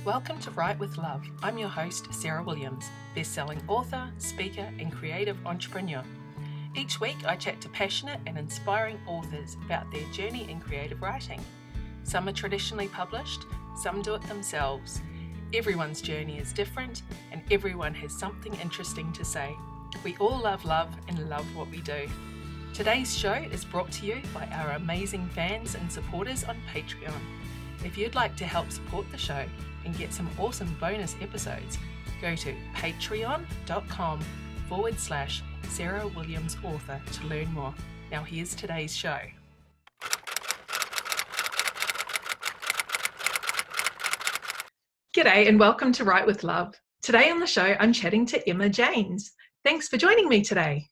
Welcome to Write with Love. I'm your host, Sarah Williams, best-selling author, speaker, and creative entrepreneur. Each week, I chat to passionate and inspiring authors about their journey in creative writing. Some are traditionally published, some do it themselves. Everyone's journey is different, and everyone has something interesting to say. We all love love and love what we do. Today's show is brought to you by our amazing fans and supporters on Patreon. If you'd like to help support the show and get some awesome bonus episodes, go to patreon.com/Sarah Williams Author to learn more. Now here's today's show. G'day and welcome to Write with Love. Today on the show, I'm chatting to Emma Janes. Thanks for joining me today.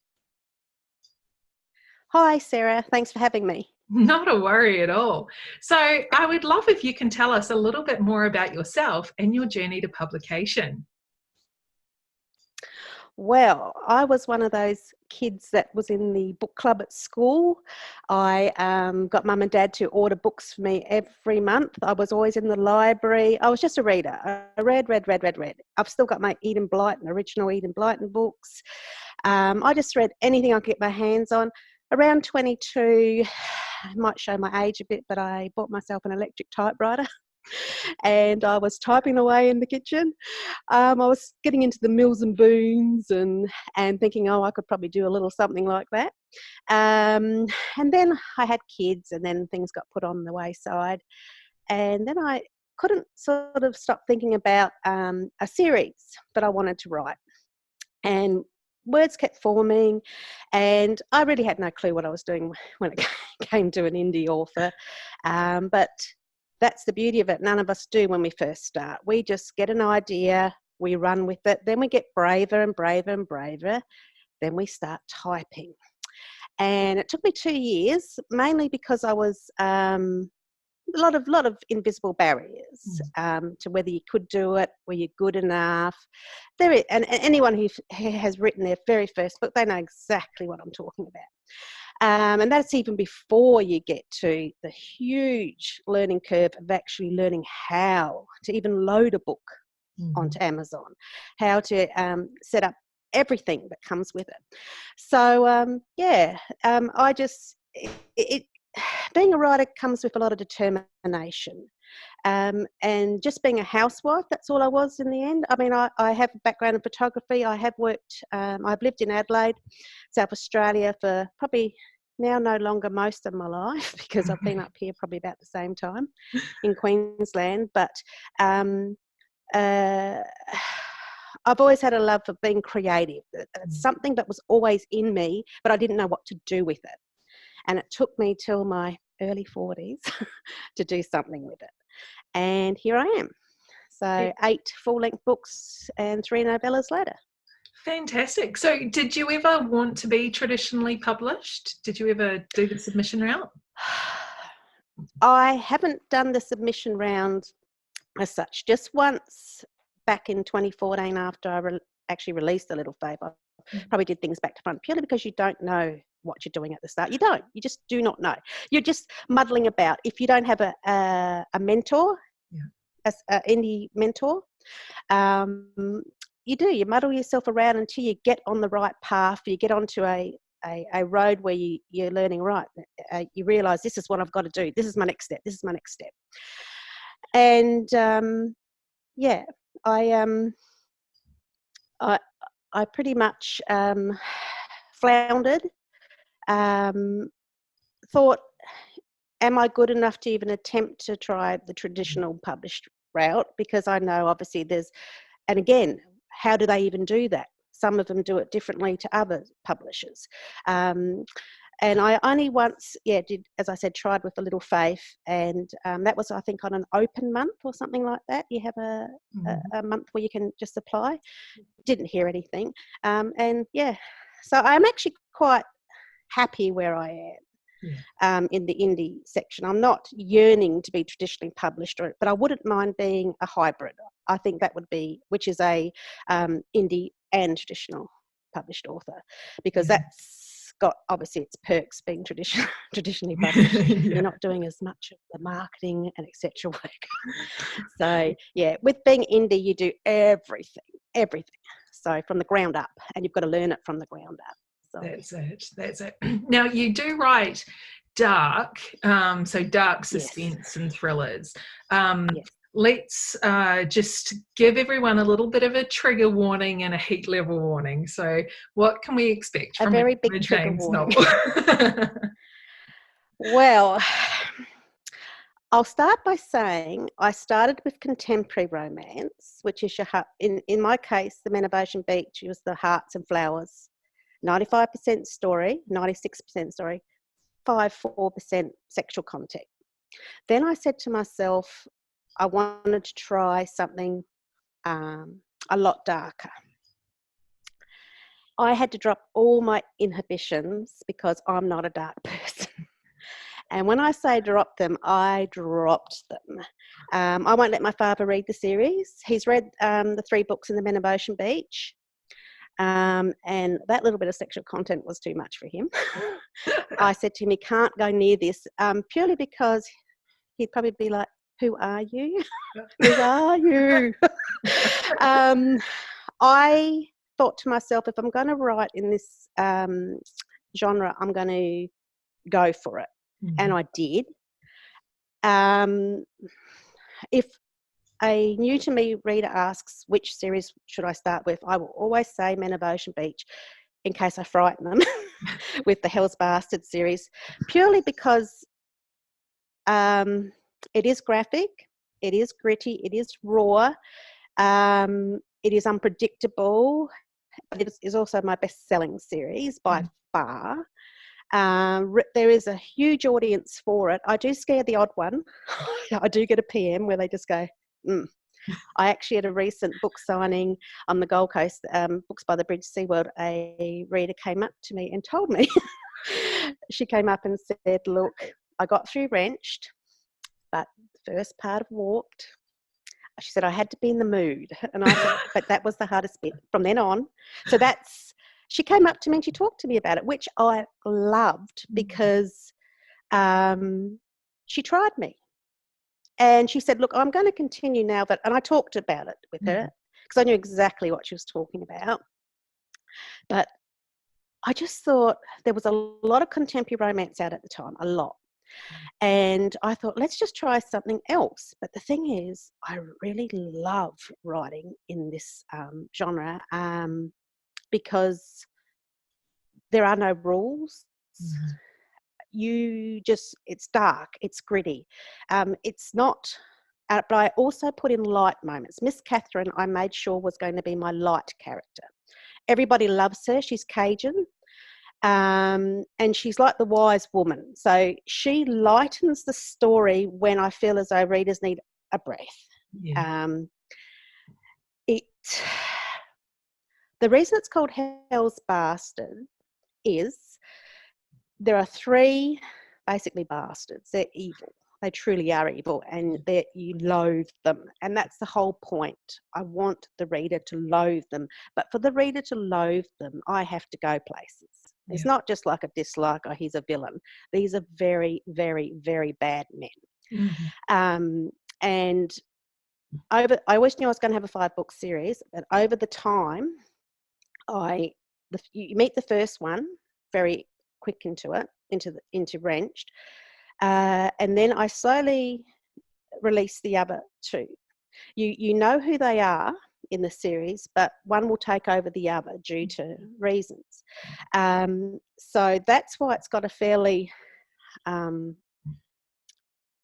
Hi, Sarah. Thanks for having me. Not a worry at all. So I would love if you can tell us a little bit more about yourself and your journey to publication. Well, I was one of those kids that was in the book club at school. I got mum and dad to order books for me every month. I was always in the library. I was just a reader. I read. I've still got my Eden Blyton, original Eden Blyton books. I just read anything I could get my hands on. Around 22, I might show my age a bit, but I bought myself an electric typewriter and I was typing away in the kitchen. I was getting into the Mills and Boons and thinking, I could probably do a little something like that. And then I had kids and then things got put on the wayside. And then I couldn't sort of stop thinking about a series that I wanted to write. And words kept forming, and I really had no clue what I was doing when it came to an indie author. But that's the beauty of it. None of us do when we first start. We just get an idea, we run with it, then we get braver and braver and braver, then we start typing. And it took me 2 years, mainly because I was a lot of invisible barriers to whether you could do it, were you good enough. And anyone who has written their very first book, they know exactly what I'm talking about. And that's even before you get to the huge learning curve of actually learning how to even load a book onto Amazon, how to set up everything that comes with it. So I just being a writer comes with a lot of determination, and just being a housewife, that's all I was in the end. I mean, I have a background in photography. I have worked, I've lived in Adelaide, South Australia for probably now no longer most of my life because I've been up here probably about the same time in Queensland. But I've always had a love for being creative. It's something that was always in me, but I didn't know what to do with it. And it took me till my early 40s to do something with it. And here I am. So 8 full-length books and 3 novellas later. Fantastic. So did you ever want to be traditionally published? Did you ever do the submission route? I haven't done the submission round as such. Just once back in 2014 after I actually released The Little Fave. I probably did things back to front purely because you don't know what you're doing at the start. You just do not know. You're just muddling about. If you don't have a mentor, an indie mentor, you muddle yourself around until you get on the right path. You get onto a road where you're learning right. You realise this is what I've got to do. This is my next step. This is my next step. And I pretty much floundered. Thought, am I good enough to even attempt to try the traditional published route? Because I know obviously and again, how do they even do that? Some of them do it differently to other publishers. And I only once, did, as I said, tried with The Little Faith, and that was, I think, on an open month or something like that. You have a month where you can just apply. Didn't hear anything. So I'm actually quite happy where I am in the indie section. I'm not yearning to be traditionally published, but I wouldn't mind being a hybrid. I think that would be, which is a indie and traditional published author, because that's got, obviously its perks being traditionally published. Yeah. You're not doing as much of the marketing and etc. work. So yeah, with being indie, you do everything. So from the ground up, and you've got to learn it from the ground up. So That's it. Now you do write dark, so dark suspense and thrillers. Yes. Let's just give everyone a little bit of a trigger warning and a heat level warning. So what can we expect A from very big a trigger James warning. novel? Well, I'll start by saying I started with contemporary romance, which is in my case, the Men of Ocean Beach was the Hearts and Flowers. 95% story, 96% story, 4% sexual content. Then I said to myself, I wanted to try something a lot darker. I had to drop all my inhibitions because I'm not a dark person. And when I say drop them, I dropped them. I won't let my father read the series. He's read the 3 books in the Men of Ocean Beach. And that little bit of sexual content was too much for him. I said to him, he can't go near this, purely because he'd probably be like, who are you? Who are you? I thought to myself, if I'm going to write in this genre, I'm going to go for it. Mm-hmm. And I did. If a new to me reader asks which series should I start with, I will always say Men of Ocean Beach, in case I frighten them with the Hell's Bastard series, purely because it is graphic, it is gritty, it is raw, it is unpredictable, but it is also my best-selling series by far. There is a huge audience for it. I do scare the odd one. I do get a PM where they just go, I actually had a recent book signing on the Gold Coast, Books by the Bridge, SeaWorld. A reader came up to me and told me, she came up and said, look, I got through Wrenched, but the first part of Warped, she said I had to be in the mood. And I said, but that was the hardest bit from then on. So she came up to me and she talked to me about it, which I loved because she tried me. And she said, look, I'm going to continue now and I talked about it with her because I knew exactly what she was talking about. But I just thought there was a lot of contemporary romance out at the time, a lot. And I thought, let's just try something else. But the thing is, I really love writing in this genre because there are no rules. It's dark, it's gritty. It's not, but I also put in light moments. Miss Catherine, I made sure was going to be my light character. Everybody loves her. She's Cajun. And she's like the wise woman. So she lightens the story when I feel as though readers need a breath. Yeah. The reason it's called Hell's Bastard is there are 3 basically bastards. They're evil. They truly are evil, and you loathe them. And that's the whole point. I want the reader to loathe them. But for the reader to loathe them, I have to go places. Yeah. It's not just like a dislike, or he's a villain. These are very, very, very bad men. Mm-hmm. And I always knew I was going to have a 5-book series, but over the time, you meet the first one, very quick into Wrenched, and then I slowly release the other 2. You know who they are in the series, but one will take over the other due to reasons. So that's why it's got a fairly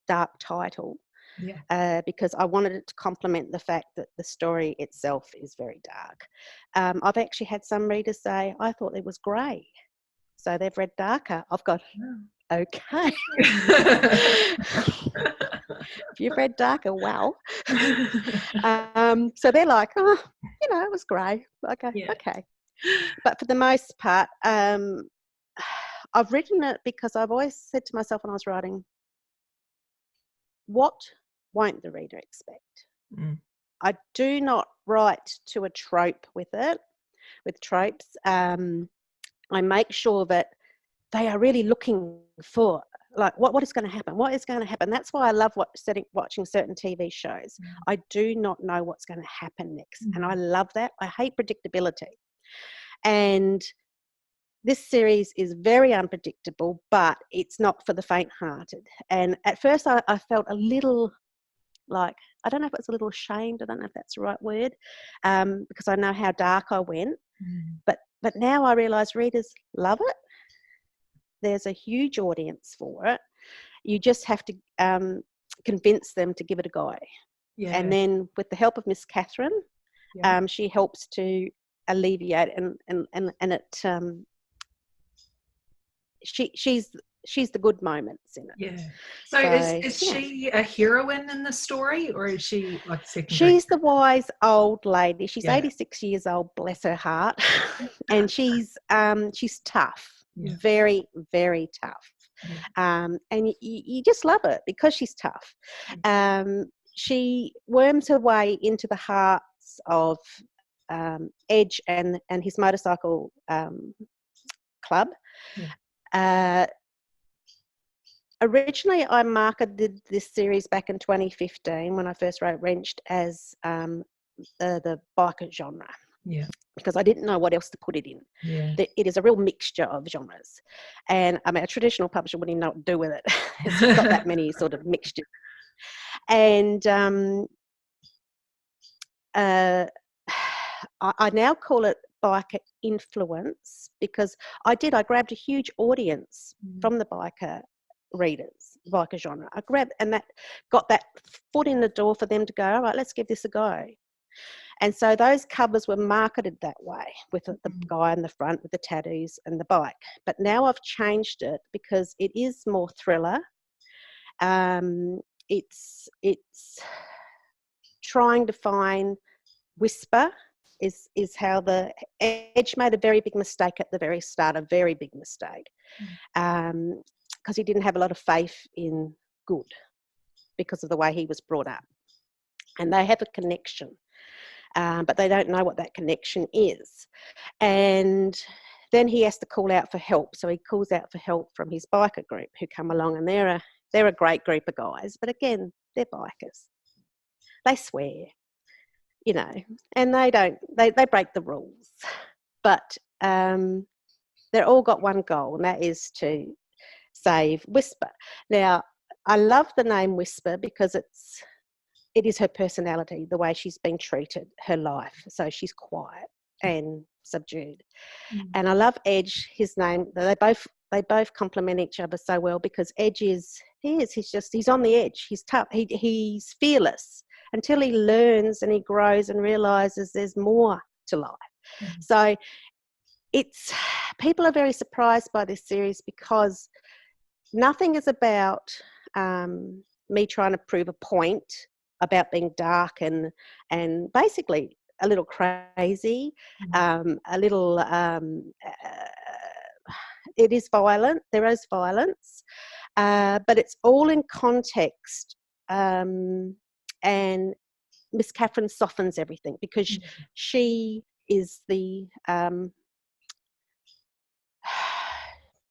dark title. Yeah. Because I wanted it to complement the fact that the story itself is very dark. I've actually had some readers say, I thought it was grey. So they've read darker. I've got, okay. If you've read darker, well. So they're like, oh, it was grey. Okay, yeah. Okay. But for the most part, I've written it because I've always said to myself when I was writing, what won't the reader expect? I do not write to a trope with it, with tropes. I make sure that they are really looking for, like, what is going to happen? What is going to happen? That's why I love watching certain TV shows. I do not know what's going to happen next. And I love that. I hate predictability. And this series is very unpredictable, but it's not for the faint-hearted. And at first I felt a little, like, I don't know if it's a little ashamed. I don't know if that's the right word, because I know how dark I went. But now I realise readers love it. There's a huge audience for it. You just have to convince them to give it a go. Yeah. And then with the help of Miss Catherine, she helps to alleviate and it. She's the good moments in it. Yeah. So is she a heroine in the story, or is she like secondary? She's the wise old lady. She's 86 years old, bless her heart. And she's tough, very, very tough. And you just love it because she's tough. She worms her way into the hearts of Edge and his motorcycle club. Originally, I marketed this series back in 2015 when I first wrote Wrenched as the biker genre. Yeah. Because I didn't know what else to put it in. Yeah. It is a real mixture of genres. And I mean, a traditional publisher wouldn't even know what to do with it. It's got that many sort of mixtures. And I now call it biker influence because I grabbed a huge audience from the biker readers, biker genre. I grabbed, and that got that foot in the door for them to go, all right, let's give this a go. And so those covers were marketed that way, with the guy in the front with the tattoos and the bike. But now I've changed it because it is more thriller. It's trying to find whisper is how the Edge made a very big mistake at the very start, a very big mistake, because he didn't have a lot of faith in good because of the way he was brought up. And they have a connection. But they don't know what that connection is. And then he has to call out for help. So he calls out for help from his biker group who come along, and they're a great group of guys. But again, they're bikers. They swear, and they break the rules. But they're all got one goal, and that is to save Whisper. Now, I love the name Whisper because it is her personality, the way she's been treated, her life. So she's quiet and subdued. And I love Edge, his name. They both complement each other so well because Edge he's on the edge. He's tough. He's fearless until he learns and he grows and realises there's more to life. So people are very surprised by this series because nothing is about me trying to prove a point about being dark and basically a little crazy, a little. It is violent. There is violence, but it's all in context. And Miss Catherine softens everything because she is the.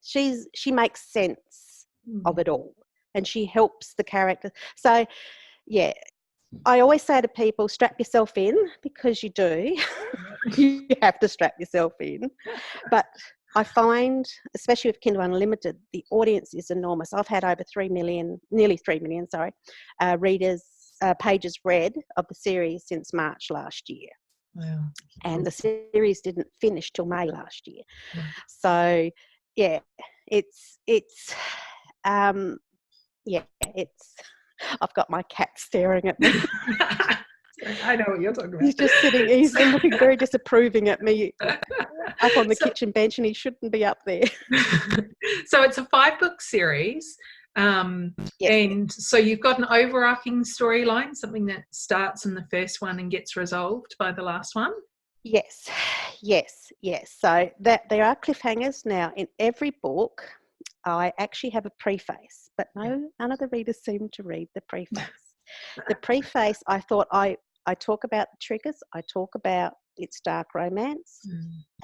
She makes sense of it all, and she helps the character. So, yeah. I always say to people, strap yourself in because you do. You have to strap yourself in. But I find, especially with Kindle Unlimited, the audience is enormous. I've had over nearly 3 million, readers, pages read of the series since March last year. Wow. And the series didn't finish till May last year. So, yeah, it's I've got my cat staring at me. I know what you're talking about. He's just sitting, he's looking very disapproving at me up on the kitchen bench, and he shouldn't be up there. So it's a 5-book series. Yes. And so you've got an overarching storyline, something that starts in the first one and gets resolved by the last one? Yes. So that there are cliffhangers now in every book. I actually have a preface, but none of the readers seem to read the preface. The preface, I thought I talk about the triggers, I talk about It's dark romance,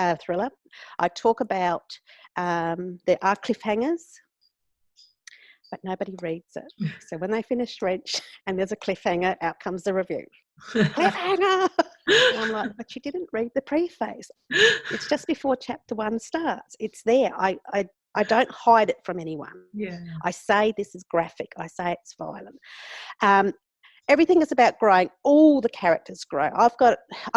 Mm. thriller. I talk about there are cliffhangers, but nobody reads it. So when they finish Wrench and there's a cliffhanger, out comes the review. Cliffhanger! And I'm like, but you didn't read the preface. It's just before chapter 1 starts. It's there. I don't hide it from anyone. Yeah. I say this is graphic. I say it's violent. Everything is about growing. All the characters grow. I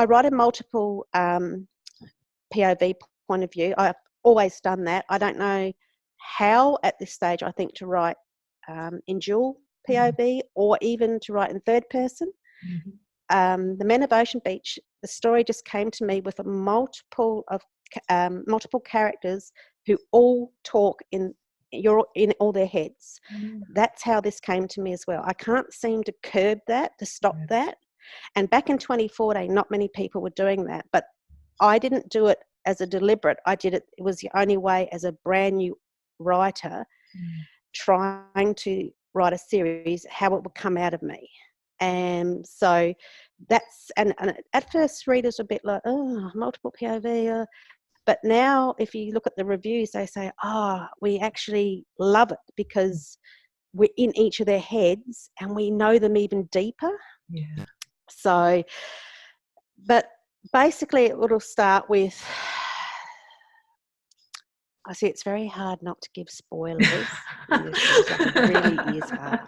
write a multiple POV point of view. I've always done that. I don't know how at this stage I think to write in dual POV or even to write in third person. Mm-hmm. The Men of Ocean Beach, the story just came to me with a multiple characters who all talk in all their heads. Mm. That's how this came to me as well. I can't seem to curb that, to stop Yeah. that. And back in 2014, not many people were doing that, but I didn't do it as a deliberate. It was the only way as a brand new writer trying to write a series, how it would come out of me. And so that's, and at first readers are a bit like, oh, multiple POV. But now if you look at the reviews, they say, oh, we actually love it because we're in each of their heads and we know them even deeper. Yeah. So, but basically it will start with, I see it's very hard not to give spoilers in this series. Like, it really is hard.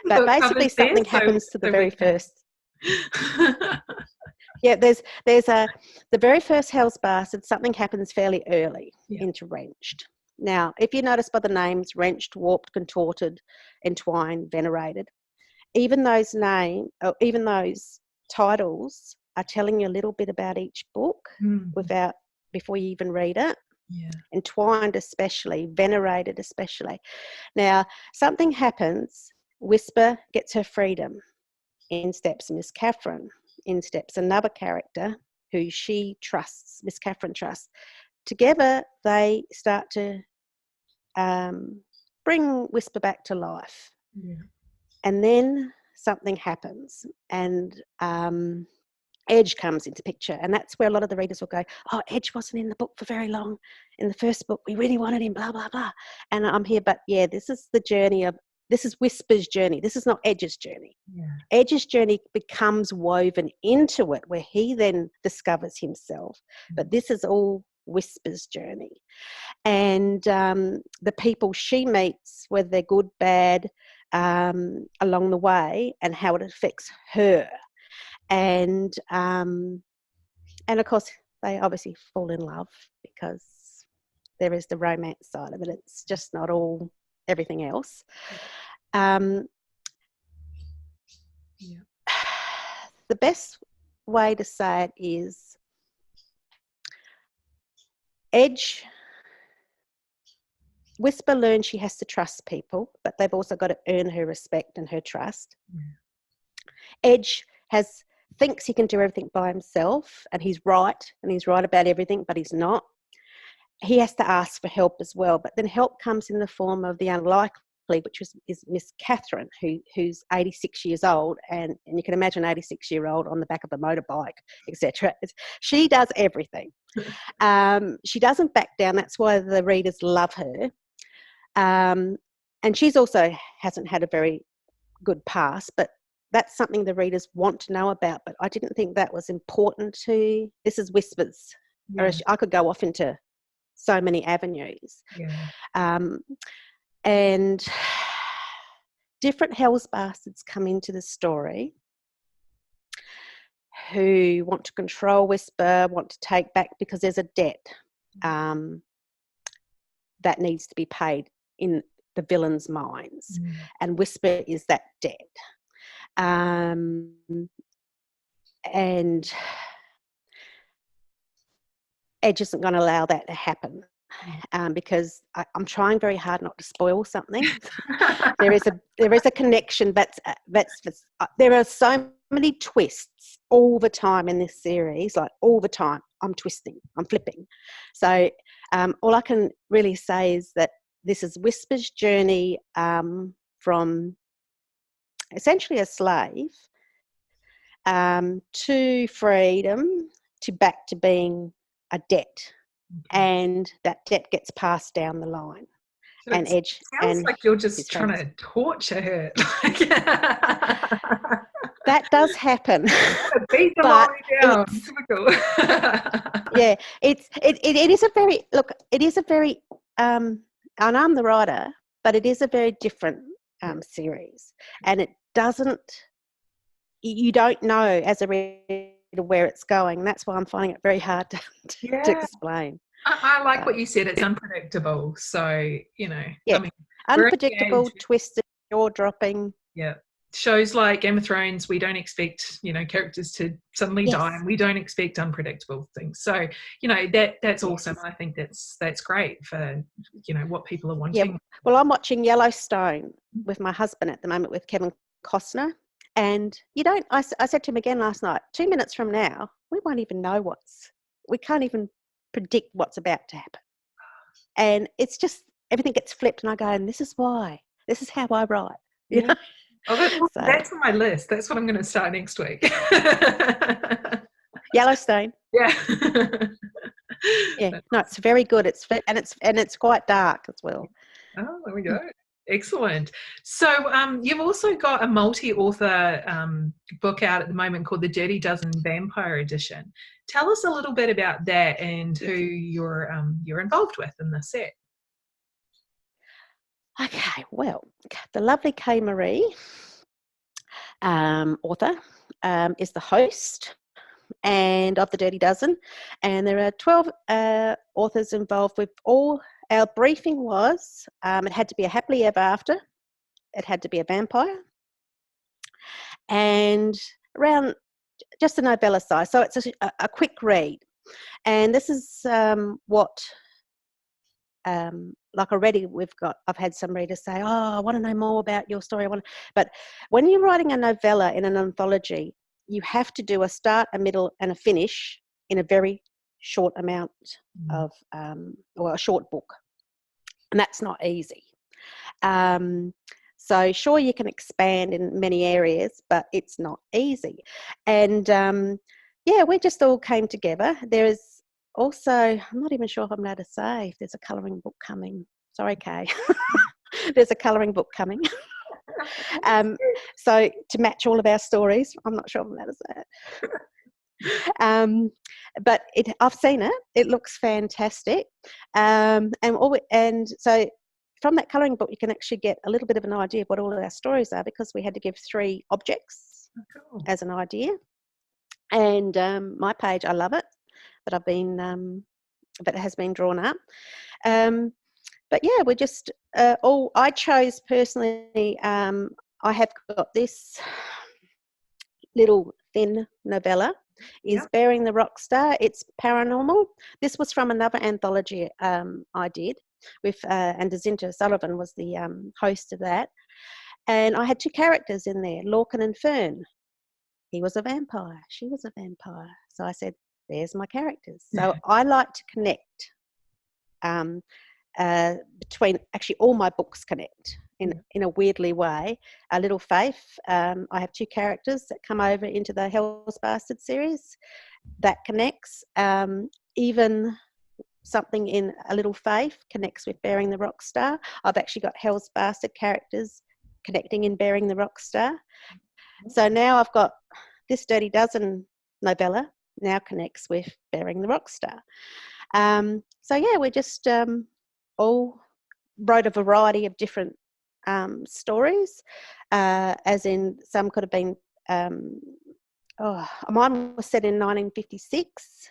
But basically something happens to the very first. Yeah, there's the very first Hell's Bastard, something happens fairly early into Wrenched. Now, if you notice by the names, Wrenched, Warped, Contorted, Entwined, Venerated, even those titles are telling you a little bit about each book before you even read it. Yeah. Entwined especially, Venerated especially. Now, something happens, Whisper gets her freedom. In steps Miss Catherine. In steps another character who she trusts, Miss Catherine trusts. Together, they start to bring Whisper back to life. Yeah. And then something happens, and Edge comes into picture, and that's where a lot of the readers will go, oh, Edge wasn't in the book for very long. In the first book, we really wanted him, blah, blah, blah. And I'm here, but yeah, this is Whisper's journey. This is not Edge's journey. Yeah. Edge's journey becomes woven into it, where he then discovers himself. But this is all Whisper's journey. And the people she meets, whether they're good, bad, along the way, and how it affects her. And of course, they obviously fall in love because there is the romance side of it. It's just not all everything else. The best way to say it is Whisper learns she has to trust people, but they've also got to earn her respect and her trust. Edge thinks he can do everything by himself, and he's right about everything, but he's not. He has to ask for help as well, but then help comes in the form of the unlikely, which is Miss Catherine, who's 86 years old, and you can imagine an 86-year-old on the back of a motorbike, etc. She does everything. She doesn't back down. That's why the readers love her. And she's also hasn't had a very good past, but that's something the readers want to know about. But I didn't think that was important to. This is Whispers. Yeah. I could go off into so many avenues. Yeah. And different Hell's Bastards come into the story who want to control Whisper, want to take back, because there's a debt that needs to be paid in the villains' minds. And Whisper is that debt. And Edge isn't going to allow that to happen. Because I'm trying very hard not to spoil something. there is a connection. There are so many twists all the time in this series. Like all the time, I'm twisting, I'm flipping. So all I can really say is that this is Whisper's journey from essentially a slave to freedom, to back to being a debt, and that debt gets passed down the line. So And Edge sounds and like you're his just trying friends. to torture her. That does happen. Beat the But lolly down. it's, Typical. yeah, it is a very, look, it is a very, and I'm the writer, but it is a very different series, and it doesn't, you don't know as a reader where it's going. That's why I'm finding it very hard to Yeah. explain. I like what you said. It's unpredictable. So, Yeah, I mean, we're unpredictable, engaged. twisted, jaw dropping. Yeah. Shows like Game of Thrones, we don't expect, characters to suddenly die, Yes, and we don't expect unpredictable things. So, that's awesome. yes. I think that's great for, what people are Yeah, wanting. well, I'm watching Yellowstone with my husband at the moment with Kevin Costner. And I said to him again last night, 2 minutes from now, we won't even know we can't even predict what's about to happen. And it's just, everything gets flipped, and I go, and this is why, this is how I write. Yeah. Oh, So, that's on my list. That's what I'm going to start next week. Yellowstone. Yeah. Yeah, no, it's very good. It's quite dark as well. Oh, there we go. Excellent. So you've also got a multi-author book out at the moment called The Dirty Dozen Vampire Edition. Tell us a little bit about that and who you're involved with in the set. Okay, well, the lovely Kay Marie, author, is the host and of the Dirty Dozen, and there are 12 authors involved. With all our briefing was it had to be a happily ever after, it had to be a vampire, and around just a novella size, so it's a quick read. And this is what like already I've had some readers say, oh, I want to know more about your story. But when you're writing a novella in an anthology, you have to do a start, a middle, and a finish in a very short amount of, or a short book. And that's not easy. So sure, you can expand in many areas, but it's not easy. And yeah, we just all came together. There is also, I'm not even sure if I'm allowed to say if there's a colouring book coming. Sorry, Kay. There's a colouring book coming. So to match all of our stories, I'm not sure I'm allowed to say it. But I've seen it. It looks fantastic. And so from that colouring book, you can actually get a little bit of an idea of what all of our stories are, because we had to give 3 objects as an idea. And my page, I love it, but but it has been drawn up. But yeah, we're just I chose personally. I have got this little thin novella. Is Bearing the Rock Star. It's paranormal. This was from another anthology I did with, and Jacinta Sullivan was the host of that. And I had 2 characters in there, Lorcan and Fern. He was a vampire. She was a vampire. So I said, there's my characters. So I like to connect between, actually all my books connect in a weirdly way. A Little Faith, I have 2 characters that come over into the Hell's Bastard series that connects. Even something in A Little Faith connects with Bearing the Rock Star. I've actually got Hell's Bastard characters connecting in Bearing the Rock Star. So now I've got this Dirty Dozen novella now connects with Bearing the Rock Star. So yeah, we just all wrote a variety of different stories, as in some could have been, mine was set in 1956,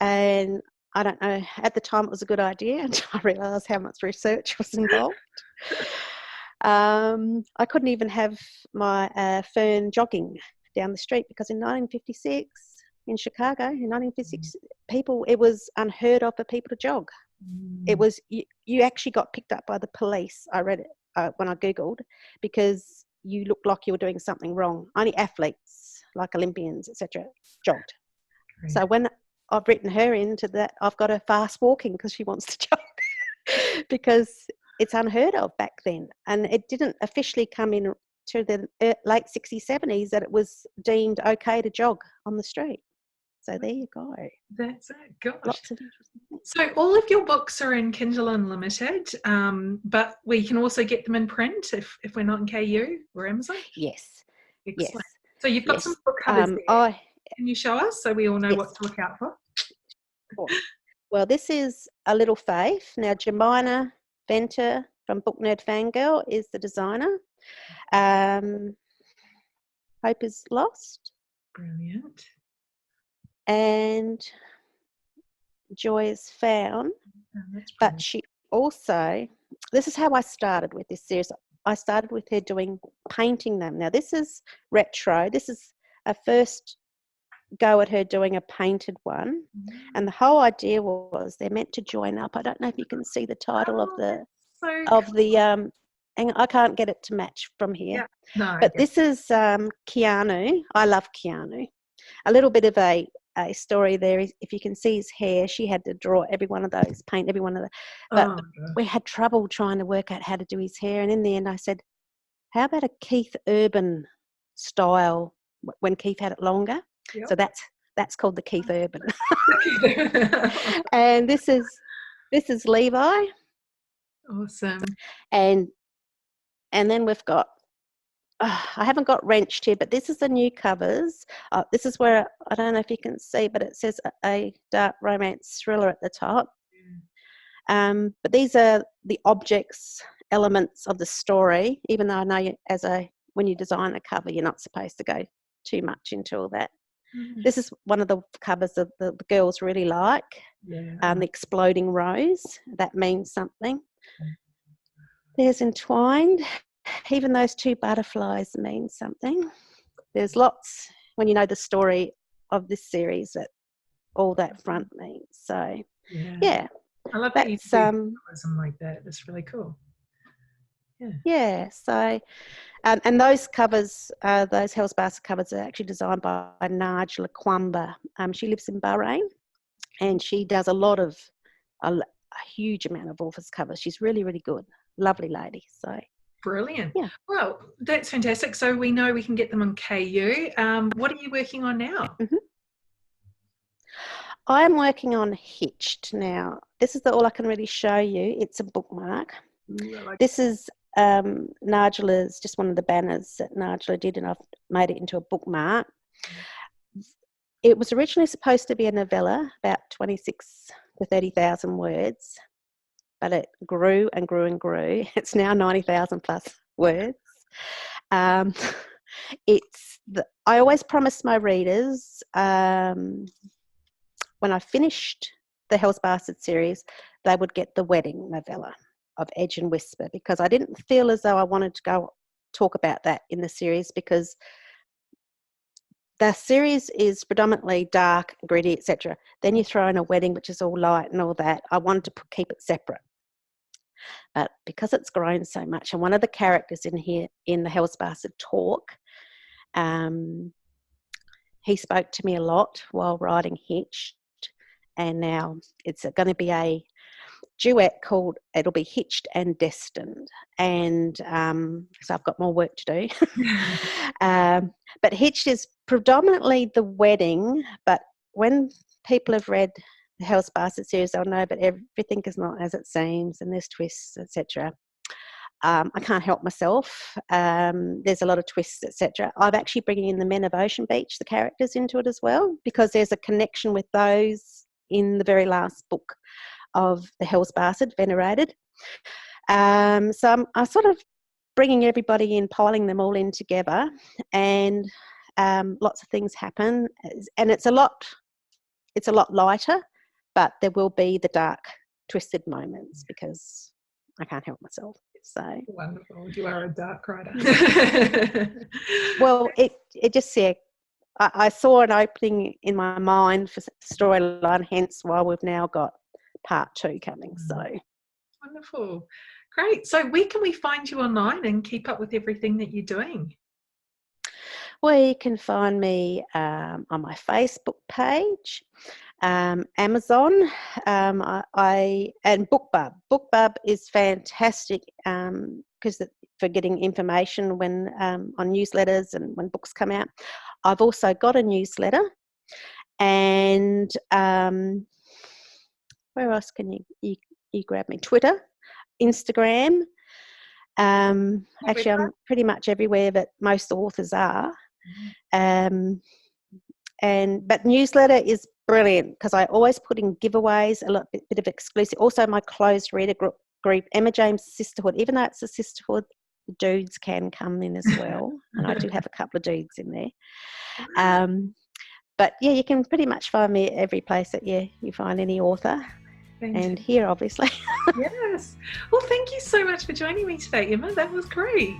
and I don't know, at the time it was a good idea until I realised how much research was involved. I couldn't even have my Fern jogging down the street, because in 1956 in Chicago, in 1956, it was unheard of for people to jog. It was, you actually got picked up by the police. I read it when I Googled, because you looked like you were doing something wrong. Only athletes, like Olympians, etc., jogged. Great. So when I've written her into that, I've got her fast walking because she wants to jog, because it's unheard of back then. And it didn't officially come in to the late 60s, 70s that it was deemed okay to jog on the street. So there you go. That's it. Gosh. Lots of interesting things. So all of your books are in Kindle Unlimited, but we can also get them in print if we're not in KU or Amazon? Yes. Excellent. Yes. So you've got Yes. some book covers there. I Can you show us so we all know Yes. what to look out for? Well, this is A Little Faith. Now, Jemina Venter from Book Nerd Fangirl is the designer. Hope is Lost. Brilliant. And Joy is Found. Oh, that's But brilliant. she also, this is how I started with this series. I started with her painting them. Now, this is retro. This is a first go at her doing a painted one. And the whole idea was they're meant to join up. I don't know if you can see the title of the and I can't get it to match from here. Yeah. No, but this is Keanu. I love Keanu. A little bit of a story there is, if you can see his hair, she had to draw every one of those, paint every one of the, but we had trouble trying to work out how to do his hair. And in the end I said, how about a Keith Urban style when Keith had it longer? Yep. So that's called the Keith Urban. And this is Levi. Awesome. And then we've got, I haven't got Wrenched here, but this is the new covers. This is where, I don't know if you can see, but it says a dark romance thriller at the top. But these are the objects, elements of the story, even though I know when you design a cover, you're not supposed to go too much into all that. Mm-hmm. This is one of the covers that the girls really like. Yeah. The exploding rose, that means something. There's Entwined. Even those two butterflies mean something. There's lots, when you know the story of this series, that all that front means. So, yeah. I love that you do symbolism like that. That's really cool. Yeah. So, and those covers, those Hell's Bastard covers, are actually designed by Naj Lakwamba. She lives in Bahrain, and she does a huge amount of authors covers. She's really, really good. Lovely lady. So. Brilliant. Yeah. Well, that's fantastic. So we know we can get them on KU. What are you working on now? Mm-hmm. I'm working on Hitched now. This is all I can really show you. It's a bookmark. This is Najla's, just one of the banners that Najla did, and I've made it into a bookmark. It was originally supposed to be a novella, about 26 to 30,000 words. But it grew and grew and grew. It's now 90,000 plus words. I always promised my readers, when I finished the Hell's Bastard series, they would get the wedding novella of Edge and Whisper, because I didn't feel as though I wanted to go talk about that in the series, because the series is predominantly dark, gritty, etc. Then you throw in a wedding, which is all light and all that. I wanted to keep it separate. But because it's grown so much, and one of the characters in here in the Hell's Bastard talk, he spoke to me a lot while writing Hitched, and now it's going to be a duet called, it'll be Hitched and Destined, and so I've got more work to do. But Hitched is predominantly the wedding, but when people have read the Hell's Bastard series, they'll know, but everything is not as it seems, and there's twists, etc. I can't help myself. There's a lot of twists, etc. I'm actually bringing in the Men of Ocean Beach, the characters, into it as well, because there's a connection with those in the very last book of the Hell's Bastard, Venerated. So I'm sort of bringing everybody in, piling them all in together, and lots of things happen, and it's a lot lighter. But there will be the dark, twisted moments, because I can't help myself. So wonderful. You are a dark writer. Well, it just, I saw an opening in my mind for storyline, hence why we've now got part 2 coming. So wonderful. Great. So where can we find you online and keep up with everything that you're doing? Well, you can find me on my Facebook page. Amazon, and BookBub. BookBub is fantastic because for getting information when on newsletters and when books come out. I've also got a newsletter, and where else can you grab me? Twitter, Instagram. Actually, I'm pretty much everywhere that most authors are. But newsletter is brilliant because I always put in giveaways, a bit of exclusive. Also, my closed reader group, Emma James Sisterhood. Even though it's a sisterhood, dudes can come in as well, and I do have a couple of dudes in there. But yeah, you can pretty much find me every place that you find any author. And here, obviously. Yes. Well, thank you so much for joining me today, Emma. That was great.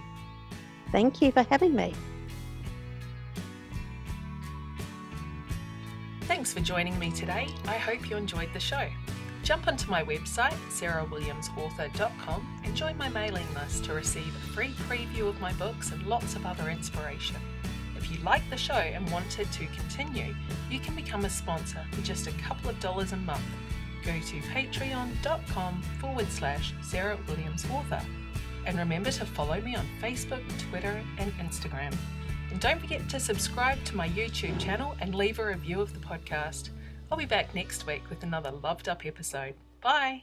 Thank you for having me. Thanks for joining me today. I hope you enjoyed the show. Jump onto my website, sarahwilliamsauthor.com, and join my mailing list to receive a free preview of my books and lots of other inspiration. If you like the show and wanted to continue, you can become a sponsor for just a couple of dollars a month. Go to patreon.com/sarahwilliamsauthor. And remember to follow me on Facebook, Twitter, and Instagram. And don't forget to subscribe to my YouTube channel and leave a review of the podcast. I'll be back next week with another loved up episode. Bye!